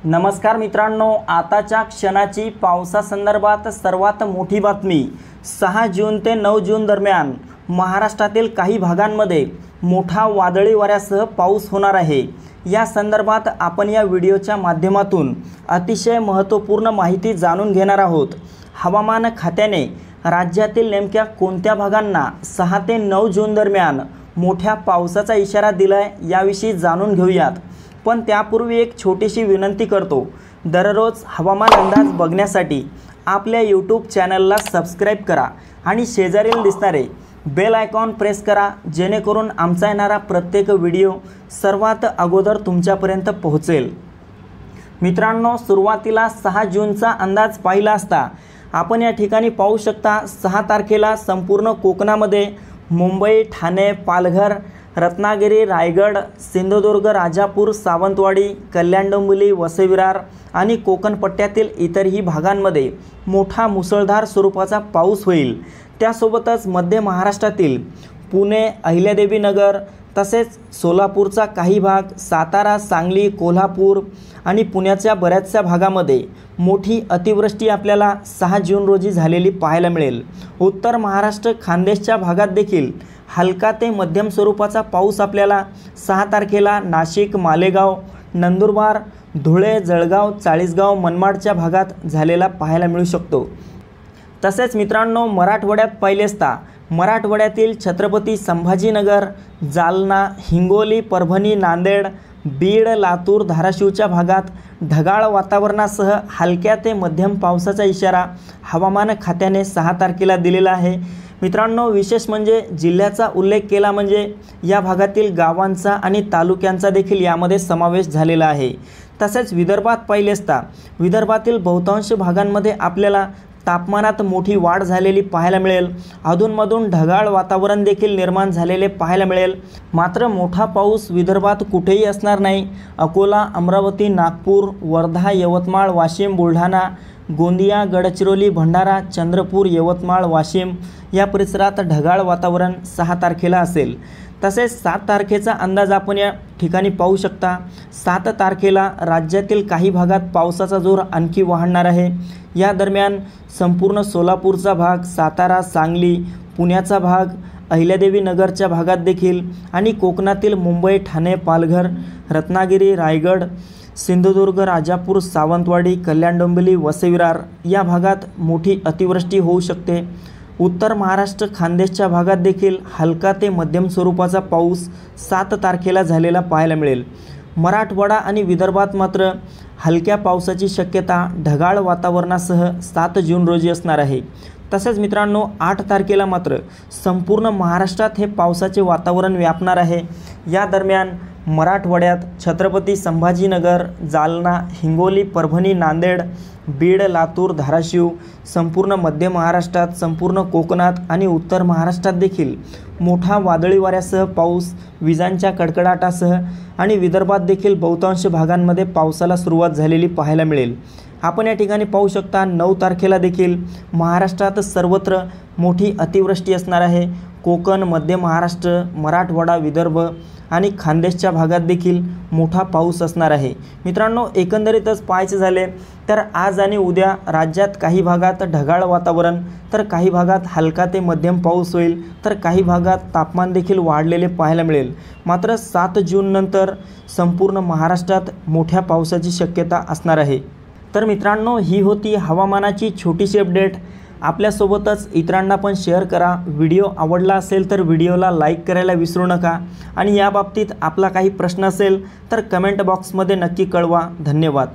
नमस्कार मित्रांनो, आताच्या क्षणाची पावसासंदर्भात सर्वात मोठी बातमी। 6 जून ते 9 जून दरम्यान महाराष्ट्रातील काही भागांमध्ये मोठा वादळी वाऱ्यासह पाऊस होणार आहे। या संदर्भात आपण या व्हिडिओच्या माध्यमातून अतिशय महत्त्वपूर्ण माहिती जाणून घेणार आहोत। हवामान खात्याने राज्यातील नेमक्या कोणत्या भागांना 6 ते 9 जून दरम्यान मोठ्या पावसाचा इशारा दिलाय याविषयी जाणून घेऊयात। पण त्यापूर्वी एक छोटीशी विनंती करतो, दररोज हवामान अंदाज बघण्यासाठी आपल्या YouTube चॅनलला सबस्क्राइब करा आणि शेजारील दिसणारे बेल आयकॉन प्रेस करा, जेणेकरून आमचा येणारा प्रत्येक व्हिडिओ सर्वात अगोदर तुमच्यापर्यंत पोहोचेल। मित्रांनो, सुरुवातीला 6 जूनचा अंदाज पाहिला असता आपण या ठिकाणी पाहू शकता 6 तारखेला संपूर्ण कोकणामध्ये मुंबई, ठाणे, पालघर, रत्नागिरी, रायगड, सिंधुदुर्ग, राजापूर, सावंतवाडी, कल्याण, डोंबिवली, वसई विरार आणि कोकण पट्ट्यातील इतरही भागांमध्ये मोठा मुसळधार स्वरूपाचा पाऊस होईल। त्यासोबतच मध्य महाराष्ट्रातील पुणे, अहिल्यादेवी नगर तसेच सोलापूरचा काही भाग, सातारा, सांगली, कोल्हापूर आणि पुण्याच्या बऱ्याचशा भागामध्ये मोठी अतिवृष्टी आपल्याला 6 जून रोजी झालेली पाहायला मिळेल। उत्तर महाराष्ट्र, खानदेशच्या भागात देखील हलका ते मध्यम स्वरूपाचा पाऊस आपल्याला 6 तारखेला नाशिक, मालेगाव, नंदुरबार, धुळे, जळगाव, चाळीसगाव, मनमाडच्या भागात झालेला पाहायला मिळू शकतो। तसेच मित्रांनो, मराठवाड्यात पाहिले असता मराठवाड्यातील छत्रपती संभाजीनगर, जालना, हिंगोली, परभणी, नांदेड, बीड, लातूर, धाराशिवच्या भागात ढगाळ वातावरणासह हलक्या ते मध्यम पावसाचा इशारा हवामान खात्याने 6 तारखेला दिलेला आहे। मित्रांनो, विशेष म्हणजे जिल्ह्याचा उल्लेख केला म्हणजे या भागातील गावांचा आणि तालुक्यांचा देखील यामध्ये समावेश झालेला आहे। तसेच विदर्भात पाहिले असता विदर्भातील बहुतांश भागांमध्ये आपल्याला तापमानात मोठी वाढ झालेली पाहायला मिळेल। अधूनमधून ढगाळ वातावरण देखील निर्माण झालेले पाहायला मिळेल। मात्र मोठा पाऊस विदर्भात कुठेही असणार नाही। अकोला, अमरावती, नागपूर, वर्धा, यवतमाळ, वाशिम, बुलढाणा, गोंदिया, गडचिरोली, भंडारा, चंद्रपूर, यवतमाळ, वाशिम या परिसरात ढगाळ वातावरण 6 तारखेला असेल। तसेच 7 तारखेचा अंदाज आपण या ठिकाणी पाहू शकता। 7 तारखेला राज्यातील काही भागात पावसाचा जोर आणखी वाढणार आहे। या दरम्यान संपूर्ण सोलापूरचा भाग, सातारा, सांगली, पुण्याचा भाग, अहिल्यादेवी नगरच्या भागात देखील आणि कोकणातील मुंबई, ठाणे, पालघर, रत्नागिरी, रायगड, सिंधुदुर्ग, राजापूर, सावंतवाडी, कल्याण, डोंबिवली, वसई विरार या भागात मोठी अतिवृष्टी होऊ शकते। उत्तर महाराष्ट्र, खानदेशच्या भागात देखील हलका ते मध्यम स्वरूपाचा पाऊस 7 तारखेला झालेला पाहायला मिळेल। मराठवाडा आणि विदर्भात मात्र हलक्या पावसाची शक्यता ढगाळ वातावरणासह 7 जून रोजी असणार आहे। तसेच मित्रांनो, 8 तारखेला मात्र संपूर्ण महाराष्ट्रात हे पावसाचे वातावरण व्यापणार आहे। या दरम्यान मराठवाड्यात छत्रपती संभाजीनगर, जालना, हिंगोली, परभणी, नांदेड, बीड, लातूर, धाराशिव, संपूर्ण मध्य महाराष्ट्रात, संपूर्ण कोकणात आणि उत्तर महाराष्ट्रात देखील मोठा वादळी वाऱ्यासह पाऊस, विजांच्या कडकडाटासह आणि विदर्भात देखील बहुतांश भागांमध्ये पावसाला सुरुवात झालेली पाहायला मिळेल। आपण या ठिकाणी पाहू शकता 9 तारखेला देखील महाराष्ट्रात सर्वत्र मोठी अतिवृष्टी असणार आहे। कोकण, मध्य महाराष्ट्र, मराठवाडा, विदर्भ आणि खानदेशच्या भागात देखील मोठा पाऊस असणार आहे। मित्रांनो, एकंदरीतच पाहायचे झाले तर आज आणि उद्या राज्यात काही भागात ढगाळ वातावरण, तर काही भागात हलका ते मध्यम पाऊस होईल, तर काही भागात तापमान देखील वाढलेले पाहायला मिळेल। मात्र 7 जून नंतर संपूर्ण महाराष्ट्रात मोठ्या पावसाची शक्यता असणार आहे। तर मित्रांनो, ही होती हवामानाची छोटीशी अपडेट। आपल्यासोबतच इतरांना पण शेअर करा। व्हिडिओ आवडला असेल तर व्हिडिओला लाईक करायला विसरू नका आणि याबाबतीत आपला काही प्रश्न असेल तर कमेंट बॉक्समध्ये नक्की कळवा। धन्यवाद।